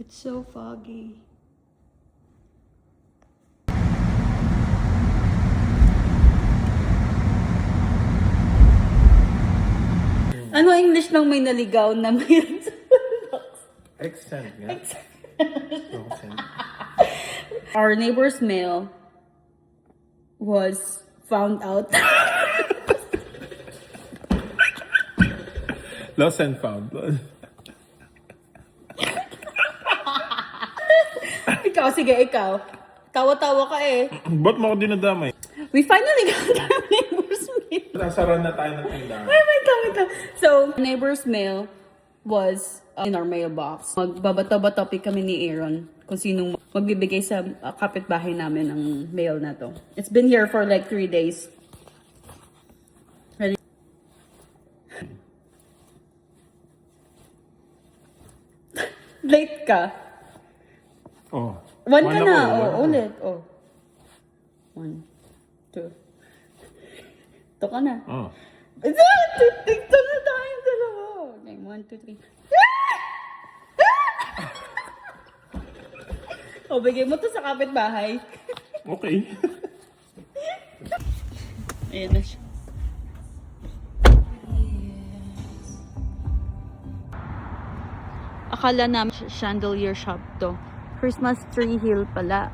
It's so foggy. Ano English ng may naligaw na may Accent nga. Accent. Our neighbor's mail was found out. Lost and found. Ikaw, sige, ikaw. Tawa-tawa ka eh. Ba't mo ako dinadamay? We finally got our neighbor's mail. Nasaran na tayo ng tindahan. Wait lang. So, neighbor's mail was in our mailbox. Magbabato-bato kami ni Aaron kung sinong magbibigay sa kapitbahay namin ng mail na to. It's been here for like 3 days. Ready? Late ka. Oh. One ka ako, na. one Oh, ako. ulit. Oh. 1, 2. Ito ka na. Oh. Tigto na tayong dalawa. Okay, 1, 2, 3. O, bigay mo to sa kapitbahay. Okay. Ayan na siya. Akala namin chandelier shop to. Christmas tree hill pala.